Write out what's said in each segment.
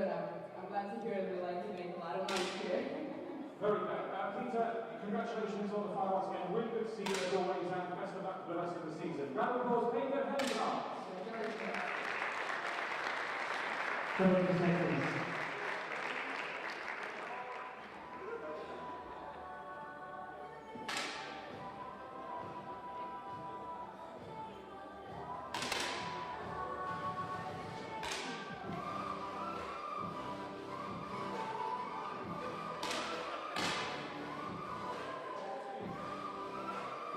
Good. I'm glad to hear they like to make a lot of noise here. Very good. Peter, congratulations on the finals again. Really good to see you as always, and best of luck for the rest of the season. Round of applause, Peter Henderson. Congratulations.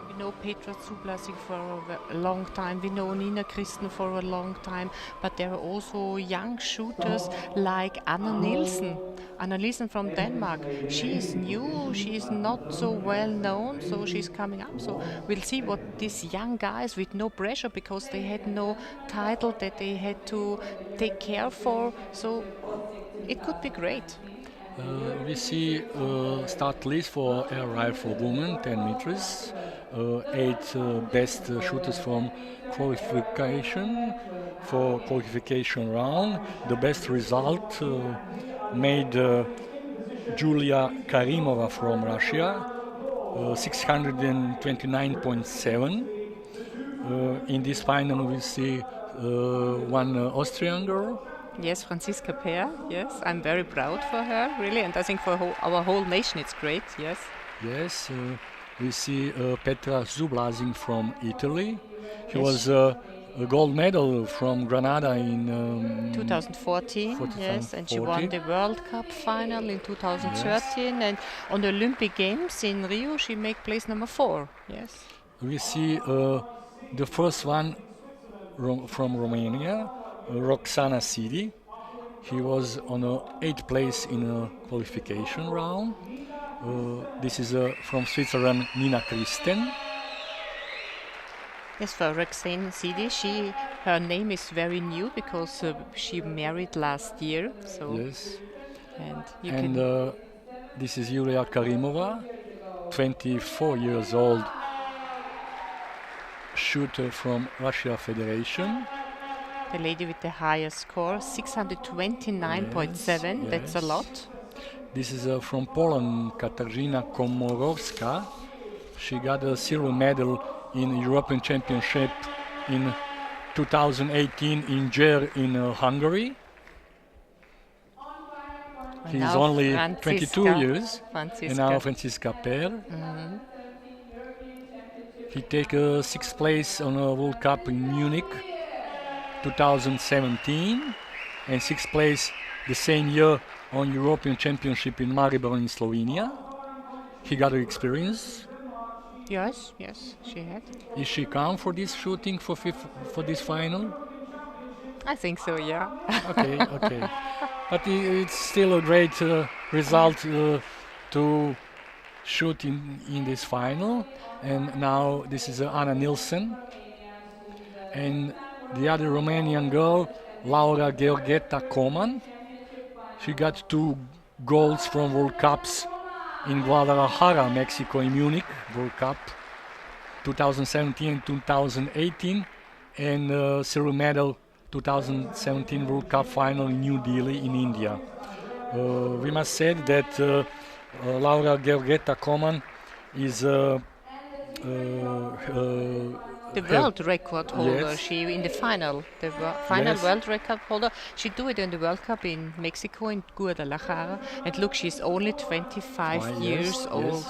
We know Petra Zoo Blossom for a long time. We know Nina Christen for a long time. But there are also young shooters like Anna Nielsen. Anna Nielsen from Denmark. She is new. She is not so well known, so she's coming up. So we'll see what these young guys with no pressure, because they had no title that they had to take care for. So it could be great. We see start list for air rifle women 10 meters, 8 best shooters from qualification for qualification round. The best result made Yuliya Colima from Russia, 629.7. In this final we see one Austrian girl. Yes, Franziska Peer. Yes, I'm very proud for her, really, and I think for our whole nation it's great. Yes. Yes, we see Petra Zoo Blossom from Italy. He Yes. was a gold medal from Granada in 2014. Yes, and she won the World Cup final in 2013, and on the Olympic Games in Rio she made place number 4. Yes. We see the first one from Romania, Roxana Sidi. He was on a 8th place in a qualification round. This is from Switzerland, Nina Christen. Yes, for Roxane Sidi, her name is very new because she married last year. So yes, and this is Yuliya Colima, 24 years old, shooter from Russia Federation. The lady with the highest score, 629.7. Yes, that's a lot. This is from Poland, Katharina Komarovsky. She got a silver medal in European Championship in 2018 in Ger in Hungary. He's only 22 years. And now Franziska Peer. Mm-hmm. He take 6th place on a World Cup in Munich 2017 and 6th place the same year on European Championship in Maribor in Slovenia. He got experience. Yes, she had. Is she calm for this shooting for this final? I think so, yeah. Okay. But it's still a great result to shoot in this final. And now this is Anna Nielsen. And the other Romanian girl, Laura Gheorgheta Coman. She got 2 golds from World Cups in Guadalajara, Mexico, in Munich, World Cup 2017 and 2018, and silver medal 2017 World Cup final in New Delhi in India. We must say that Laura Gheorgheta Coman is the world record holder. Yes. She in the final, final Yes. world record holder. She do it in the World Cup in Mexico in Guadalajara. And look, she's only 25 years old.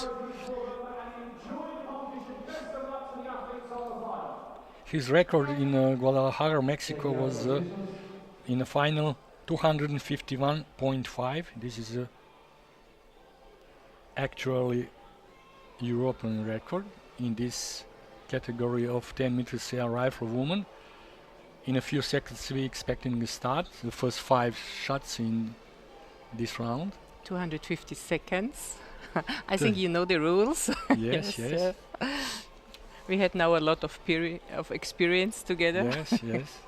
His record in Guadalajara, Mexico was in the final 251.5. This is actually European record in this category of 10 meters air rifle woman. In a few seconds we expecting the start, the first 5 shots in this round. 250 seconds. I think you know the rules. Yes. We had now a lot of experience together. Yes.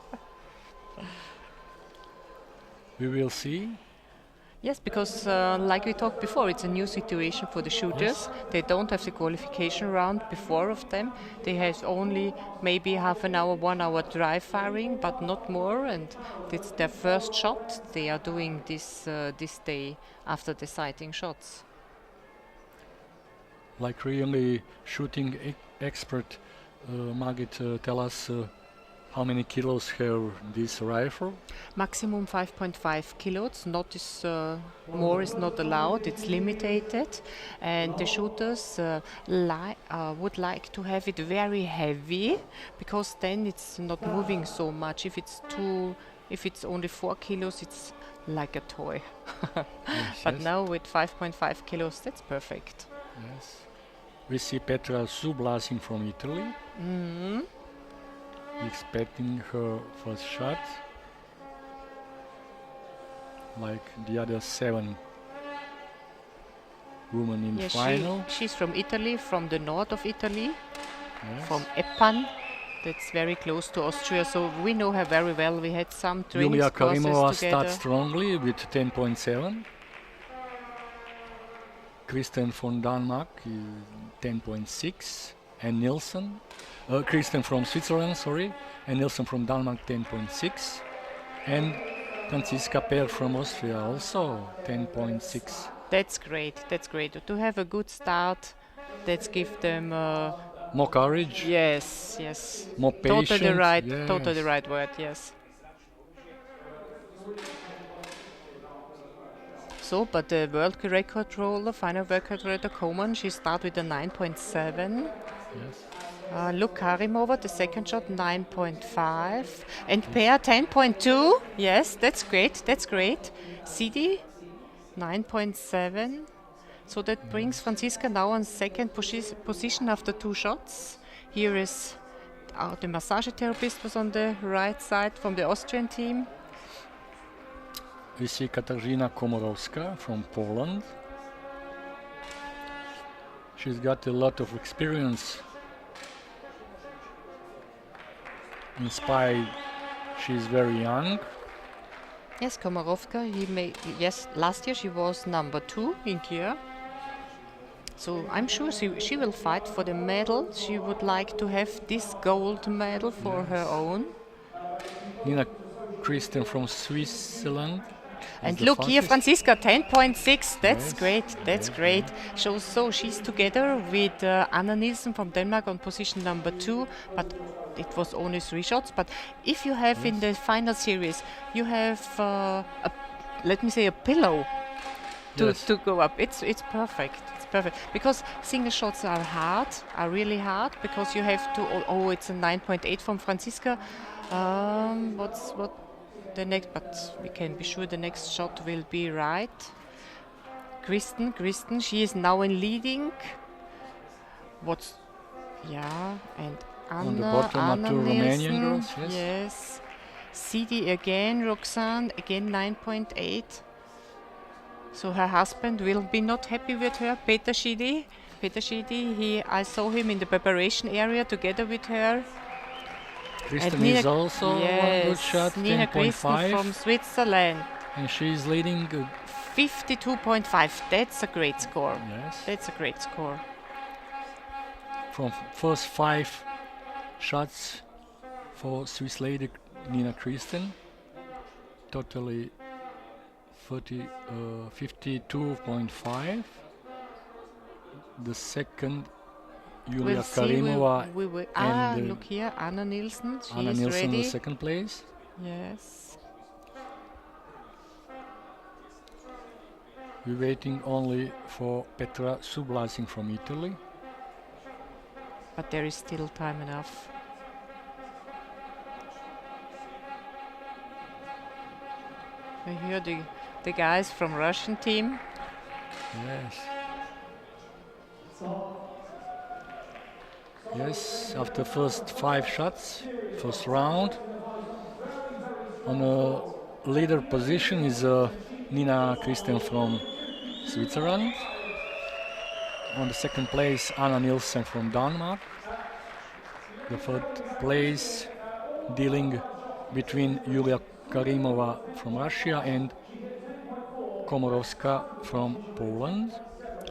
We will see. Yes, because like we talked before, it's a new situation for the shooters. They don't have the qualification round before of them. They have only maybe half an hour, 1 hour dry firing, but not more. And it's their first shot they are doing this day after the sighting shots. Like really shooting expert, Margit, tell us how many kilos have this rifle? Maximum 5.5 kilos. Not is more is not allowed. It's limited, and the shooters would like to have it very heavy, because then it's not moving so much. If it's only 4 kilos, it's like a toy. But now with 5.5 kilos, that's perfect. Yes. We see Petra Zoo Blossom from Italy. Expecting her first shot, like the other 7 women in final. She's from Italy, from the north of Italy, Yes. from Eppan. That's very close to Austria, so we know her very well. We had some training Yuliya Colima courses together. starts strongly with 10.7. Kristen from Denmark 10.6, and Nielsen. Kristen from Switzerland, sorry, and Nielsen from Denmark 10.6, and Franziska Peer from Austria also 10.6. That's great. That's great. To have a good start, let's give them More courage, yes, yes. more patience. Totally right word. Yes. So, but the world record holder, final world record holder, Koman, she started with a 9.7. Yes. Look, Karimova, the second shot, 9.5. And Peer, 10.2. Yes, that's great. That's great. Sidi, 9.7. So that brings Franziska now on second position after 2 shots. Here is the massage therapist was on the right side from the Austrian team. We see Katharina Komarovsky from Poland. She's got a lot of experience. In spy, she's very young. Yes, Komarovka, last year she was number 2 in gear. So I'm sure she will fight for the medal. She would like to have this gold medal for her own. Nina Kristen from Switzerland. And look here, Franziska, 10.6. That's Yes. great. That's great. So she's together with Anna Nielsen from Denmark on position number 2. But it was only 3 shots. But if you have in the final series, you have let me say a pillow to go up. It's perfect. It's perfect because single shots are really hard because you have to. Oh, it's a 9.8 from Franziska. What the next? But we can be sure the next shot will be right. Kristen, she is now in leading. And Anna, on the bottom are Anna 2 Nielsen, Romanian girls. Yes. yes. CD again, Roxanne again 9.8. So her husband will be not happy with her. Peter Schidi, I saw him in the preparation area together with her. Kristen And is also one good shot, Nina Kristen 10.5. from Switzerland, And she's leading. 52.5. That's a great score. Yes. That's a great score. From first 5 shots for Swiss lady Nina Kristen, totally 52.5. The second, Yuliya Colima and look here, Anna Nielsen. She Anna is Nielsen ready. in second place. Yes. We're waiting only for Petra Zoo Blossom from Italy. But there is still time enough. I hear the guys from Russian team. Yes. Yes, after first 5 shots, first round. On a leader position is Nina Kristen from Switzerland. On the second place, Anna Nielsen from Denmark. The third place, dealing between Yuliya Karimova from Russia and Komarovsky from Poland.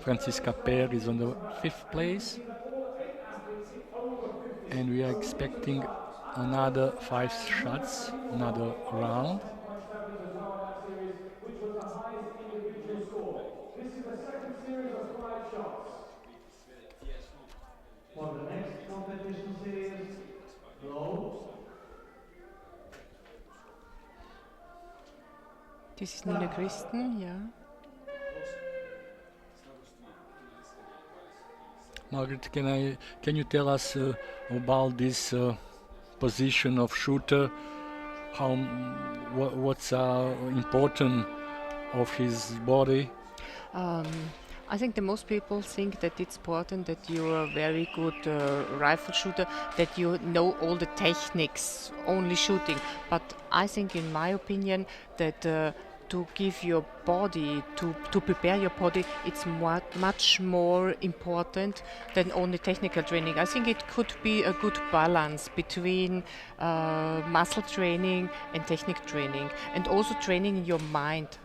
Franziska Per is on the 5th place. And we are expecting another 5 shots, another round. For the next competition series, go. This is Nina Christen, yeah. Margaret, can you tell us about this position of shooter? What's important of his body? I think that most people think that it's important that you're a very good rifle shooter, that you know all the techniques, only shooting. But I think, in my opinion, that to give your body, to prepare your body, it's much more important than only technical training. I think it could be a good balance between muscle training and technical training, and also training your mind.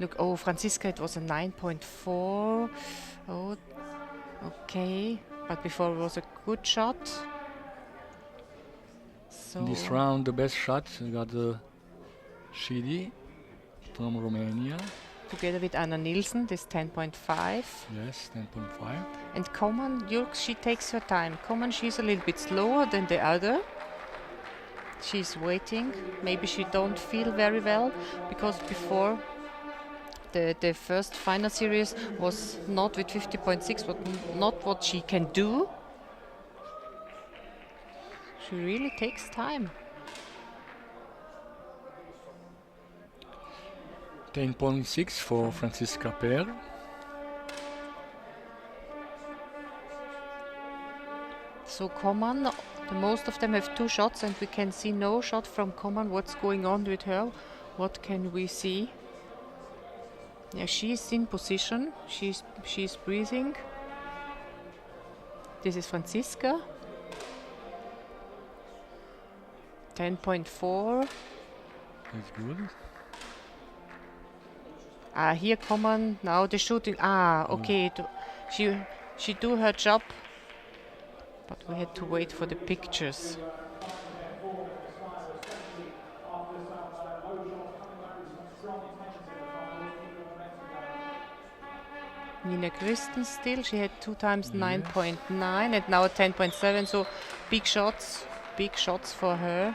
Look, oh, Franziska, it was a 9.4. Oh, okay. But before it was a good shot. So This round, the best shot, we got Shidi from Romania. together with Anna Nielsen, this 10.5. Yes, 10.5. And Koman, she takes her time. Koman, she's a little bit slower than the other. She's waiting. Maybe she don't feel very well, because before the first final series was not with 50.6, but not what she can do. She really takes time. 10.6 for Franziska Per. So Koman, most of them have 2 shots, and we can see no shot from Koman. What's going on with her? What can we see? Yeah, she's in position. She's breathing. This is Franziska. 10.4. That's good. Here Koman, now the shooting. Okay. She do her job, but we had to wait for the pictures. Nina Christen still, she had 2 times 9.9 and now 10.7, so big shots for her.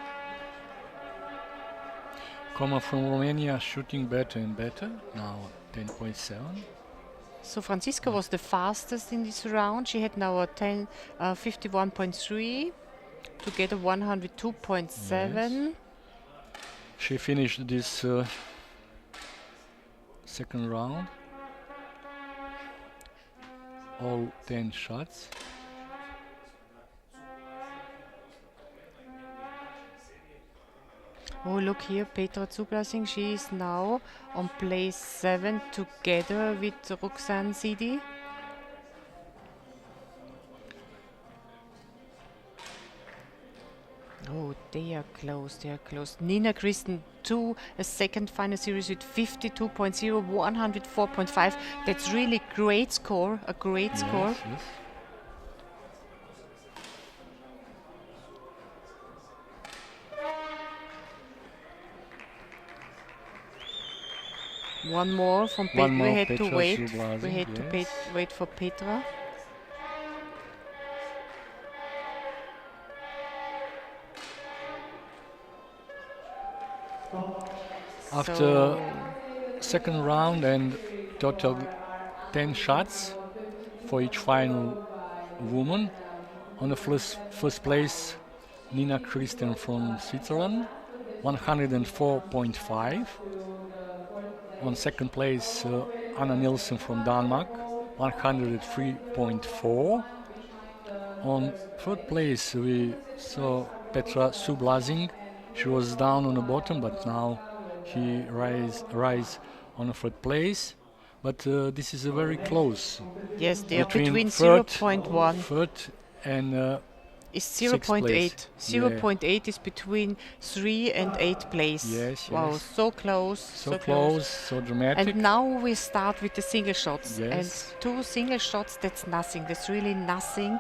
Koma from Romania shooting better and better, now 10.7. So Franziska was the fastest in this round. She had now a 51.3, together 102.7. Yes. She finished this second round. All 10 shots. Oh, look here, Petra Zoo Blossom. She is now on place 7 together with Roxanne Sidi. Oh, they are close. Nina Christen, a second final series with 52.0, 104.5. That's really great score, a great score. Yes. One more from Petra. We had Petra to wait. Zoo Blossom, We had to yes. wait for Petra. After second round and total 10 shots for each final woman. On the first place, Nina Christen from Switzerland, 104.5. On second place, Anna Nielsen from Denmark, 103.4. On third place, we saw Petra Zoo Blossom. She was down on the bottom, but now he rise on the third place. But this is a very close. Yes, they are between third 0.1. and is sixth place. 0.8. 0.8 is between 3 and 8 place. Yes, Wow, yes. so close. So close, so dramatic. And now we start with the single shots. Yes. And 2 single shots, that's nothing. That's really nothing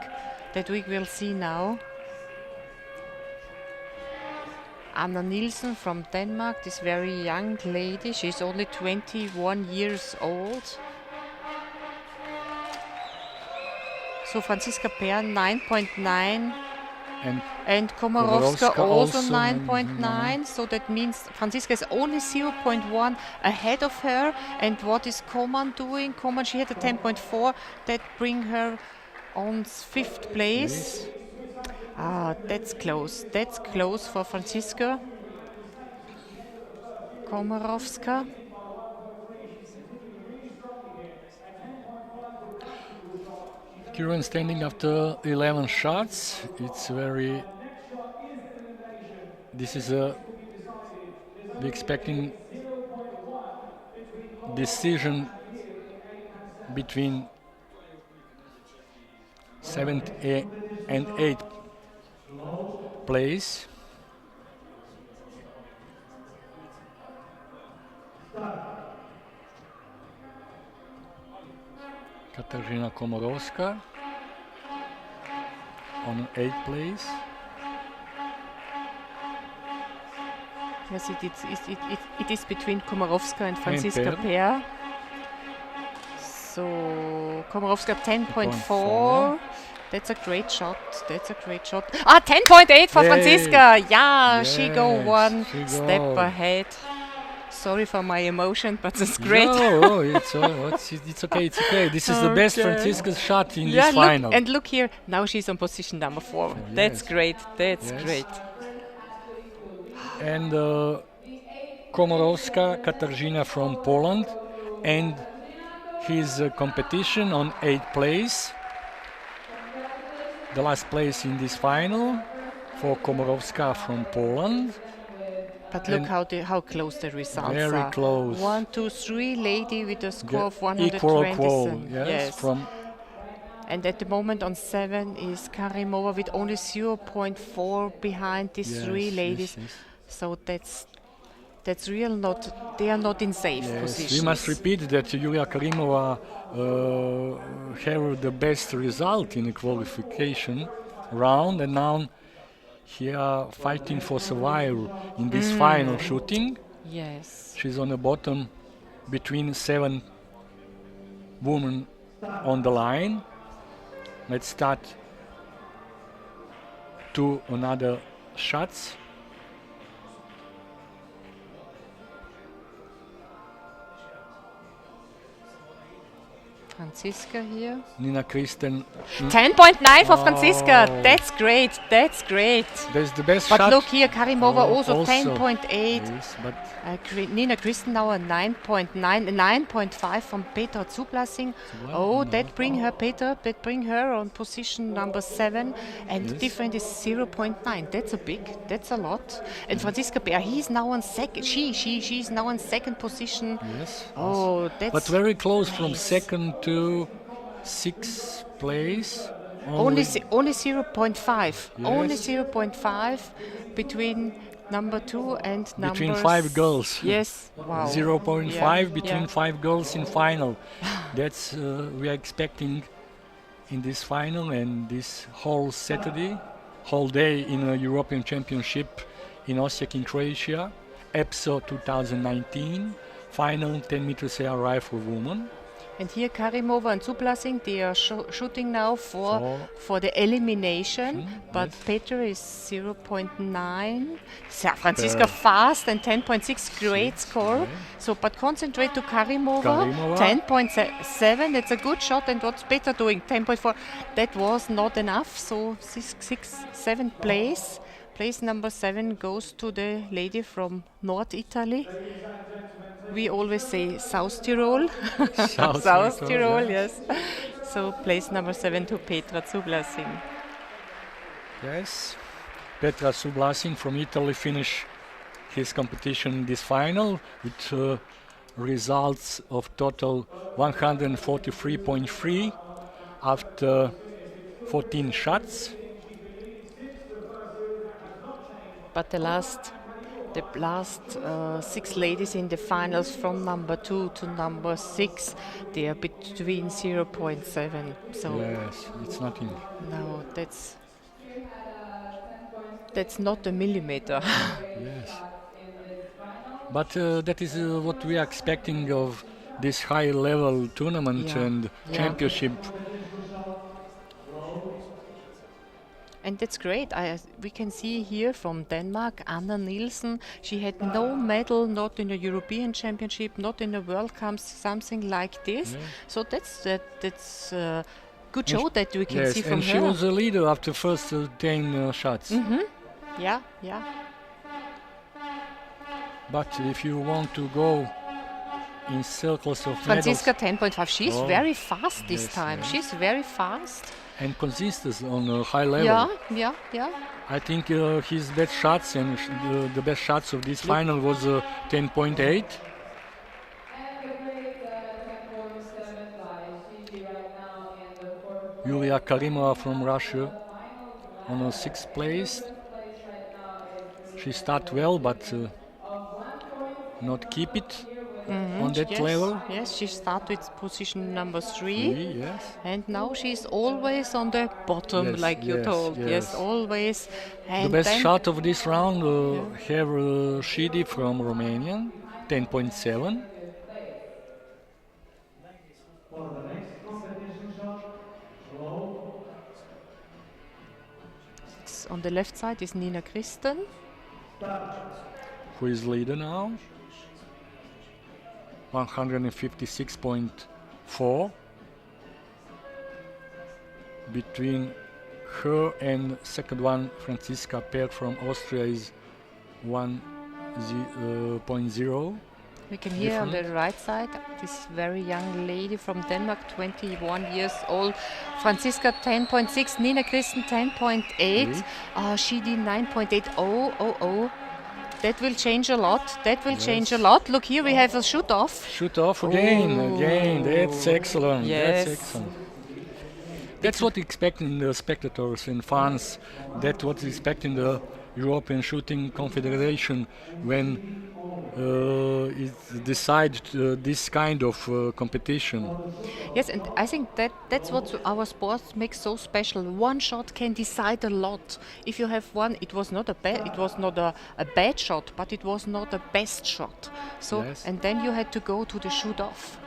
that we will see now. Anna Nielsen from Denmark, this very young lady. She's only 21 years old. So Franziska Peer 9.9 and Komarovska also 9.9. So that means Franziska is only 0.1 ahead of her. And what is Koman doing? Koman, she had a 10.4 that bring her on 5th place. Ah, that's close. That's close for Franziska Komarovska. Current standing after 11 shots. It's very. This is a. We're expecting decision between 7th and 8th place. Katharina Komarovsky on 8th place. Yes, it is between Komarovska and Franziska Peer. So Komarovska 10.4. That's a great shot. That's a great shot. Ah, 10.8 for Franziska. Yeah, she go one step ahead. Sorry for my emotion, but it's great. No, it's okay. It's okay. This is the best Franziska's shot in this final. Look here. Now she's on position number 4. Yes. That's great. That's great. And Komarovska Katarzyna from Poland, and his competition on 8th place. The last place in this final for Komarovska from Poland. But look how close the results are. Very close. 1, 2, 3 lady with a score of 120. Equal, yes. And at the moment on 7 is Karimova with only 0.4 behind these 3 ladies. Yes. So that's real not. They are not in safe positions. We must repeat that Yuliya Colima have the best result in the qualification round, and now he are fighting for survival in this final shooting. Yes. She's on the bottom between 7 women on the line. Let's start 2 another shots. Franziska here. Nina Kristen. 10.9 for Franziska. That's great. That's great. That's the best but shot. Look here, Karimova also 10.8. Yes, Nina Kristen now a 9.9, 9.5 from Petra Zoo Blossom. That bring her on position number 7, and the difference is 0.9. That's a lot. And Franziska Peer, he's now on second. She's now on second position. Yes. That's but very close from second to 6th place. Only 0.5. Yes. Only 0.5 between number 2 and number... Between 5 girls. Yes. Wow. 0.5 between 5 girls in final. That's we are expecting in this final, and this whole Saturday, whole day in a European Championship in Osijek in Croatia, EPSO 2019, final 10 meters air rifle woman. And here Karimova and Zoo Blossom, they are shooting now for the elimination, but Petra is 0.9. Franziska fast and 10.6, great score. Yeah. So, but concentrate to Karimova. 10.7, that's a good shot. And what's Petra doing? 10.4. That was not enough. So 7th place. Place number 7 goes to the lady from North Italy. We always say South Tyrol. South Tyrol, yes. So place number 7 to Petra Zoo Blossom. Yes. Petra Zoo Blossom from Italy finished his competition in this final with results of total 143.3 after 14 shots. But the last 6 ladies in the finals from number 2 to number 6, they are between 0.7. So Yes, it's nothing. no, that's not a millimeter. Yes. But that is what we are expecting of this high level tournament Yeah, and yeah. championship. And that's great. We can see here from Denmark, Anna Nielsen. She had no medal, not in the European Championship, not in the World Cups, something like this. Yeah. So that's good And show that we can Yes, see from and she her. was a leader after first 10 shots. Yeah, yeah. But if you want to go in circles of Franziska medals 10.5. She's Oh, very fast this yes, time. yes. She's very fast. and consistent on a high level, Yeah, yeah, yeah. I think his best shots and the best shots of this final was 10.8. And a great 10.7 by Gigi right now in the fourth Yuliya Colima from Russia on a 6th place. place right now is She start well, but not keep it on that yes, level. yes, she started with position number 3. Three, yes. And now she's always on the bottom, Yes, like you yes, told. Yes, yes. always. And The best then shot of this round have Shidi from Romania, 10.7. on the left side is Nina Christen. Who is leader now? 156.4. Between her and second one, Franziska Peck from Austria, is 1.0. We can hear on the Different. right side this very young lady from Denmark, 21 years old. Franziska 10.6, Nina Christen 10.8, she did 9.8. Oh. That will change a lot. That will change a lot. Look here, we have a shoot off. Shoot off again. That's excellent. Yes. That's excellent. That's what expecting the spectators and fans. That's what expecting the European Shooting Confederation when it decides this kind of competition. Yes, and I think that's what our sport makes so special. One shot can decide a lot. If you have one, it was not a bad shot, but it was not a best shot. So Yes. and then you had to go to the shoot off.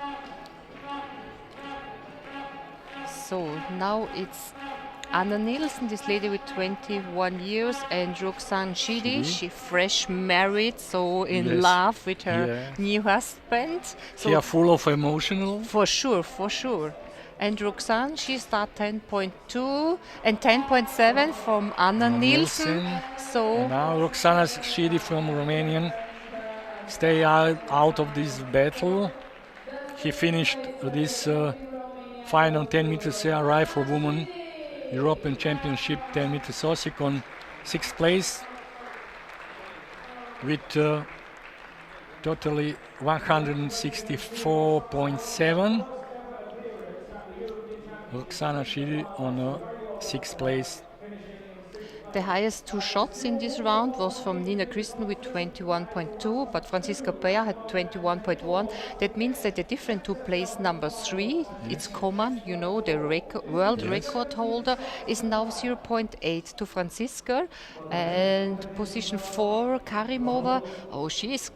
So now it's Anna Nielsen, this lady with 21 years, and Roxanne Shidi. She fresh married, so in Yes. love with her Yeah. new husband. So They are full of emotional. for sure. And Roxanne, she start 10.2 and 10.7 from Anna Nielsen. And So now Roxana Shidi from Romanian stay out of this battle. He finished this final 10 meters air rifle woman European Championship 10 meters Osijek on 6th place with totally 164.7. Roxana Shidi on 6th place. the highest 2 shots in this round was from Nina Christen with 21.2, but Franziska Peer had 21.1. That means that the different to place number 3, it's Koman, you know, the world record holder, is now 0.8 to Franziska. And position 4, Karimova, she is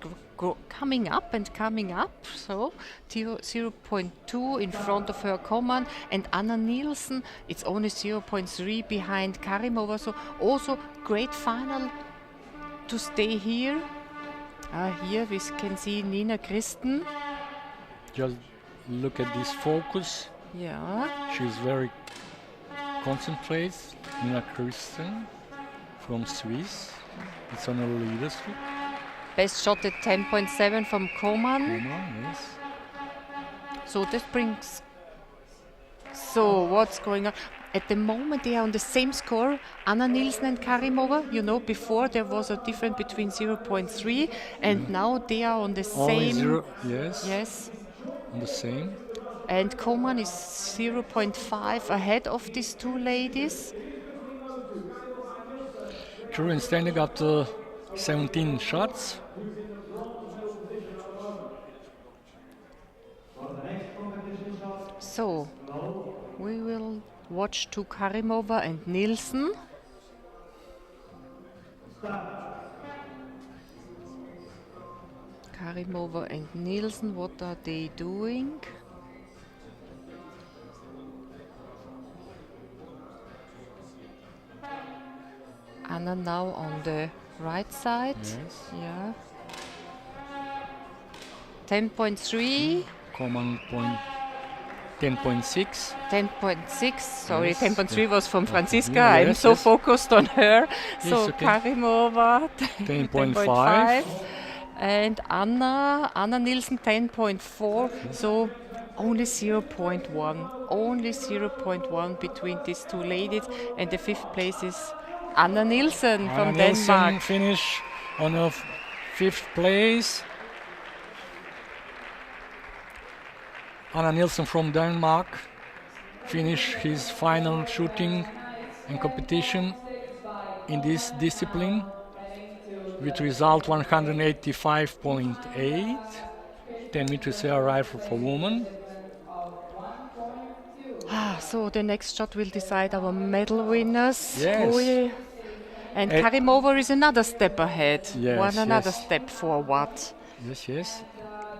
coming up. So 0.2 in front of her Koman, and Anna Nielsen, it's only 0.3 behind Karimova. So also great final to stay here. Here we can see Nina Christen. Just look at this focus. Yeah. She's very concentrated. Nina Christen from Swiss. It's on her leadership. Best shot at 10.7 from Koman. Yes. So this brings. So what's going on? At the moment they are on the same score, Anna Nielsen and Karimova. You know, before there was a difference between 0.3, and now they are on the Only same. zero, yes. Yes. On the same. And Koman is 0.5 ahead of these two ladies. True, and standing up 17 shots. So, we will watch to Karimova and Nielsen. Karimova and Nielsen, what are they doing? Anna now on the right side. Yes. Yeah. 10.3. Common point 10.6. 10.6, sorry, Yes, 10.3 was from Franziska. yeah, I'm yes, so yes. focused on her. So okay. Karimova 10.5. and Anna Nielsen 10.4. So only 0.1, only 0.1 between these two ladies. And the fifth place is Anna Nielsen from Anna Nielsen Denmark. finish on a fifth place. Anna Nielsen from Denmark finished his final shooting and competition in this discipline with result 185.8, 10 meters air rifle for women. So the next shot will decide our medal winners. Yes. And Karimova is another step ahead, Yes, another yes. step forward. Yes, yes.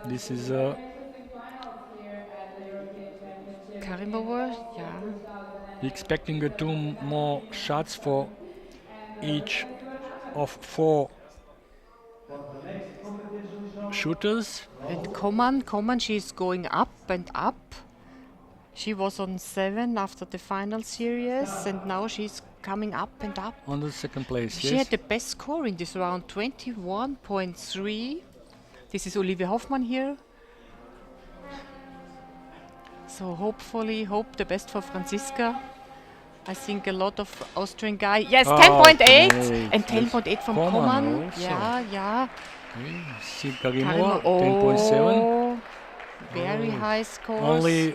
This is Karimova, yeah. expecting two more shots for each of 4 shooters. And Koman, she's going up and up. She was on 7 after the final series, and now she's coming up and up. On the second place, She yes. had the best score in this round, 21.3. This is Olivia Hoffmann here. So hopefully, hope the best for Franziska. I think a lot of Austrian guy. Yes, 10.8 great. and 10.8 from Koman Koman. also. Yeah. See Karimova, 10.7. Oh, very high scores. Only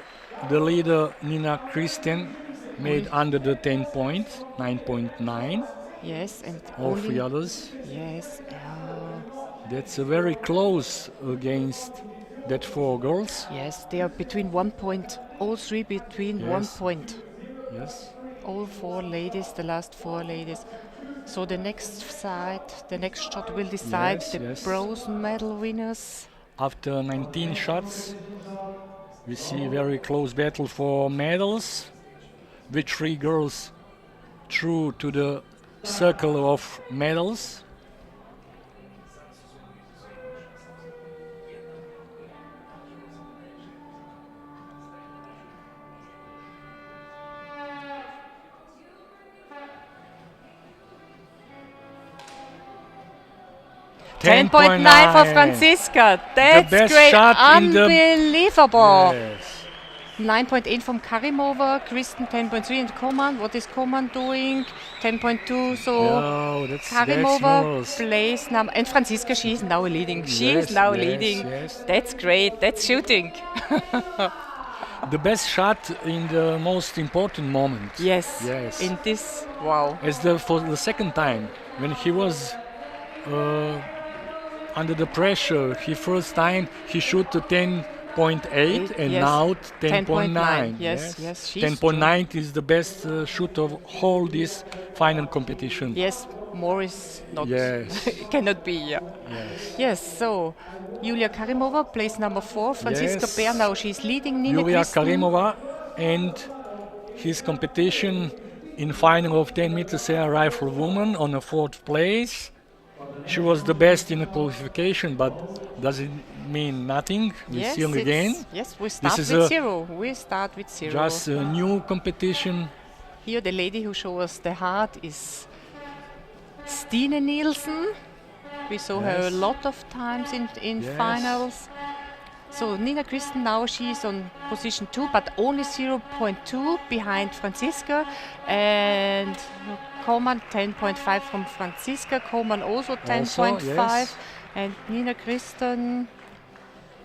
the leader Nina Kristen made under the 10 point, 9.9. Yes, and All only 3 others. yes. That's very close against that 4 girls. Yes, they are between 1.03 between Yes. 1 point. Yes. All 4 ladies, the last 4 ladies. So the next shot will decide Yes, the yes. bronze medal winners. After 19 shots, we see very close battle for medals, with 3 girls through to the circle of medals. Ten point nine for Franziska. That's best great. shot in the- Unbelievable. Yes. 9.8 from Karimova, Kristen 10.3, and Koman. What is Koman doing? 10.2. So Oh, that's Karimova yours. plays number, and Franziska, she is now leading. She Yes, is now yes, leading. yes. That's great. That's shooting. The best shot in the most important moment. Yes. Yes. In this, wow. As for the second time, when he was under the pressure, first time he shot to 10.8 and Yes. now 10.9. 10.9. Yes, yes, she's 10.9 is the best shoot of whole this final competition. Yes, more is not. Yes. Cannot be. Yeah. Yes. Yes. So Yuliya Karimova plays number 4. Franziska Yes. Beer now she's leading. Nina Yuliya Kristen. Karimova and his competition in final of 10 meters air rifle woman on a 4th place. She was the best in the qualification, but does it mean nothing? We Yes, see again. yes, we start is with a- 0. We start with 0. Just a new competition. Here the lady who shows us the heart is Stine Nielsen. We saw her a Yes. lot of times in Yes. finals. So Nina Kristen now she's on position 2, but only 0.2 behind Franziska, and Koman 10.5 from Franziska. Koman also 10.5, yes. and Nina Kristen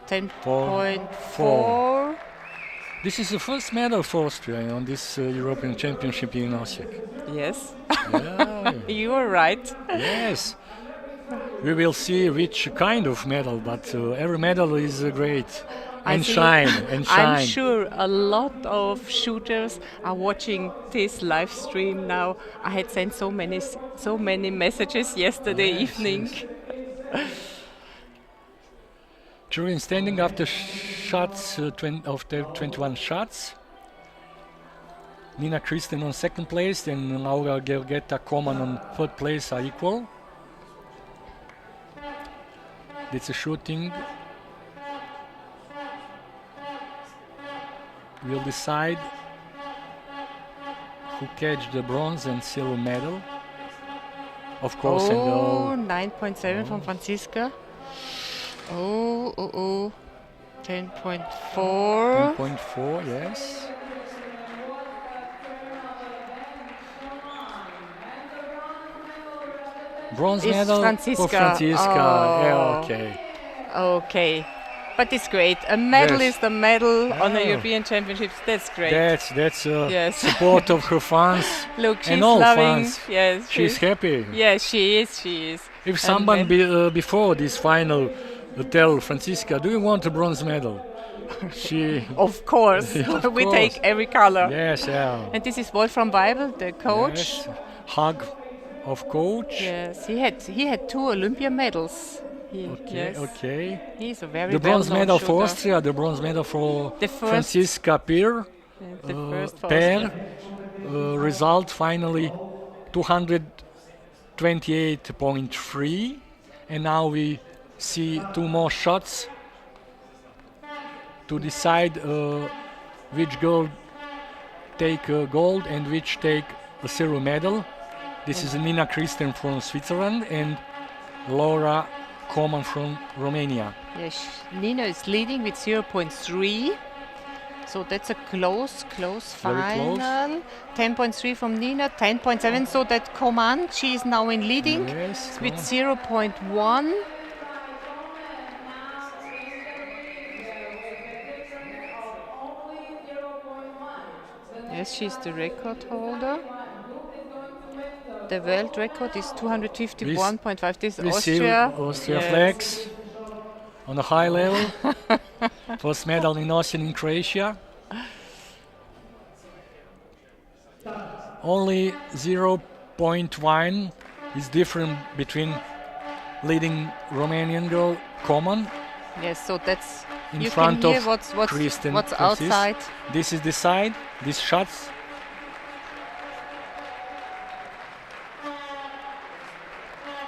10.4. 4. This is the first medal for Austria on this European Championship in Osijek. Yes, Yeah, you are right. yes. We will see which kind of medal, but every medal is great. I And think- shine, and shine. I'm sure a lot of shooters are watching this live stream now. I had sent so many messages yesterday Yes, evening. yes. During standing after shots, of the 21 shots, Nina Kristen on second place and Laura Gergetta Koman on third place are equal. It's a shooting. We'll decide who catch the bronze and silver medal. Of course, Oh, and 9.7 from Franziska. Oh. 10.4. 10.4, yes. Bronze It's medal Franziska. for Franziska. Oh. Yeah, okay. Okay. But it's great. A medal Yes. is the medal on the Yeah. European Championships. That's great. That's Yes. support of her fans. Look, she's and all loving. fans. Yes, She's happy. Yes, she is. If And someone then- before this final tell Franziska, do you want a bronze medal? She Of course, Yeah, of we course. take every color. yes, yeah. And this is Wolfram Weibel, the coach. Yes. Hug of coach. Yes, he had 2 Olympia medals. Okay, okay. He's a very The bronze well-known medal for shooter. Austria, the bronze medal for The first- Franziska Peer. The first for Pair. Austria. Result finally 228.3. And now we see 2 more shots to decide which girl take gold and which take a silver medal. This is Nina Kristen from Switzerland and Laura Koman from Romania. Yes, Nina is leading with 0.3. So that's a close Very final. close. 10.3 from Nina, 10.7. So that Coman, she is now in leading Yes, with Koman. 0.1. Yes, she's the record holder. The world record is 251.5. This is We see Austria. Austria Yes. flags on a high level. First medal in Osijek in Croatia. Only 0.1 is different between leading Romanian girl Koman Yes, so that's in you front can hear of what's Kristen what's Francis. outside. This is the side, these shots.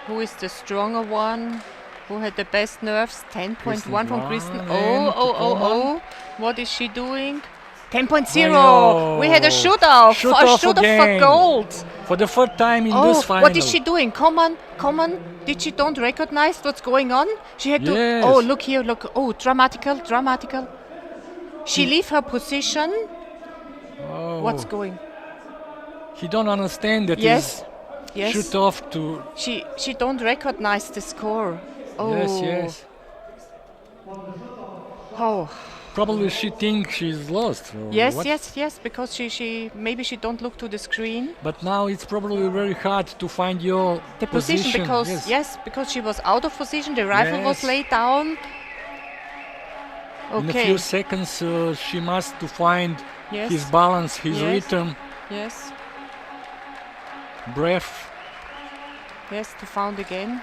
Who is the stronger one? Who had the best nerves? 10.1 from Kristen. Kristen Oh, and oh. What is she doing? 10.0. Oh. We had a shoot-off. Shoot-off for again. gold. For the third time in Oh, this final. what is she doing? Come on. Did she don't recognize what's going on? She had to. Yes. Oh, look here. Look. Oh, dramatical. She leave her position. Oh. What's going? He don't understand that Yes. he's shoot off to. She don't recognize the score. Oh. Yes. Oh. Probably she thinks she's lost. or Yes, what. yes, because she maybe she don't look to the screen. But now it's probably very hard to find your The position because yes. because she was out of position. The rifle was Yes. laid down. In a Okay. few seconds, she must to find Yes. his balance, his Yes. rhythm, Yes. breath. Yes, to found again.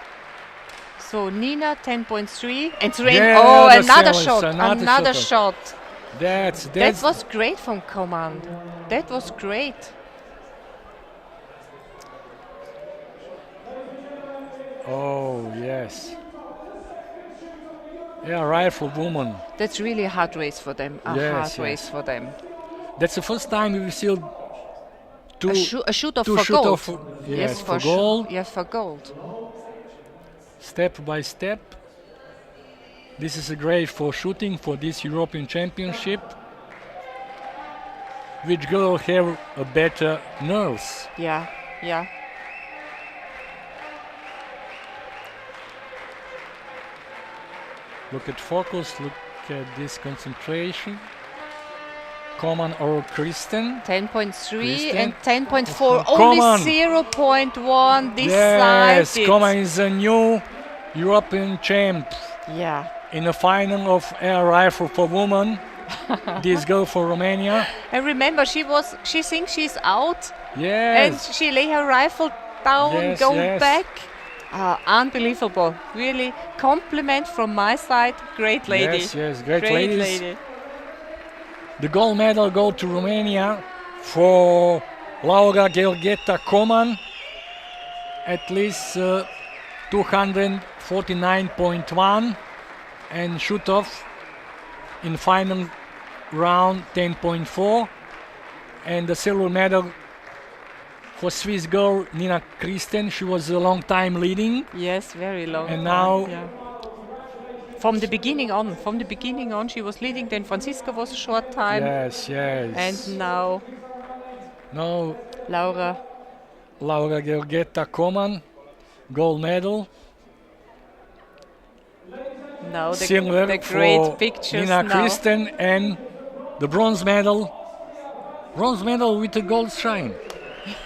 So Nina 10.3 and Sren. Yeah, Oh, that's another Sren, shot! another Another shot. shot. That That was great from Command. That was great. Oh yes. Yeah, rifle woman. That's really a hard race for them. A Yes, hard yes. race for them. That's the first time we see two A shoot off two for shoot gold. off. Yes, for sure. gold. Yes, for gold. Step by step. This is a great for shooting for this European Championship. Which girl have a better nerves? Yeah. Look at focus, look at this concentration. Koman or Kristen. 10.3 Kristen. and 10.4. Koman. Only 0.1 Yes, decided. Koman is a new European champ Yeah. in the final of air rifle for women. This girl for Romania. And remember, she thinks she's out, and Yes. she lay her rifle down, Yes, go yes. back. Unbelievable. Really, compliment from my side. Great lady. Yes, yes, great Great ladies. lady. The gold medal go to Romania for Laura Georgeta Koman. At least 249.1 and shoot off in final round 10.4. And the silver medal for Swiss girl Nina Kristen. She was a long time leading. Yes, very long. And time, now- yeah. From the beginning on, she was leading. Then Franziska was a short time, Yes, yes. and now Now Laura. Georgeta Koman, gold medal. Now Silver the for great pictures Nina now. Kristen, and the bronze medal. Bronze medal with a gold shine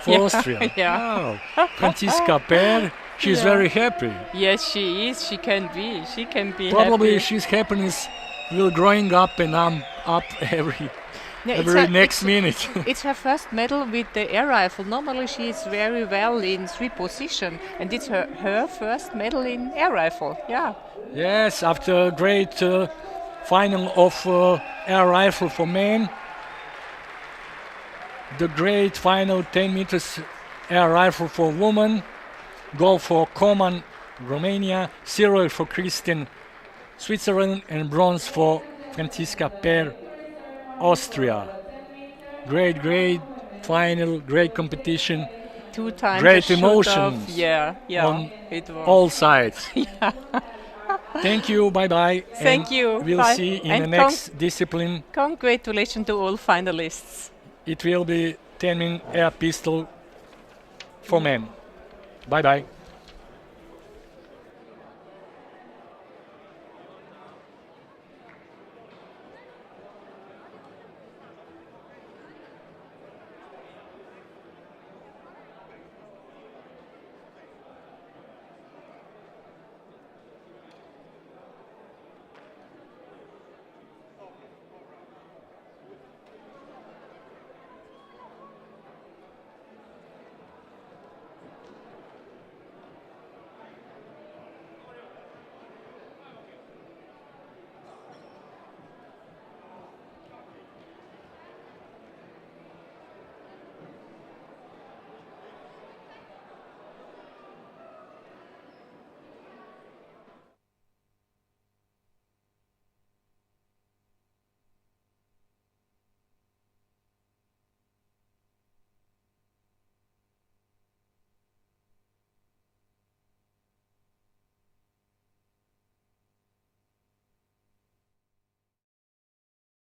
for Yeah, Austria. yeah. Wow. Franziska Per, she's Yeah. very happy. Yes, she is. She can be. She can be Probably happy. she's happiness will growing up and up every Yeah, every next minute. It's her first medal with the air rifle. Normally she is very well in 3 position, and it's her first medal in air rifle. Yeah. Yes, after a great final of air rifle for men, the great final 10 meters air rifle for women, gold for Koman, Romania, silver for Kristen, Switzerland, and bronze for Franziska Per, Austria. Great final, great competition, 2 times Great a shoot-off. emotions Yeah, on it was. all sides. Thank you, bye-bye. Thank and you, We'll bye. see in And the next discipline. Congratulations to all finalists. It will be 10-min air pistol for men. Bye-bye.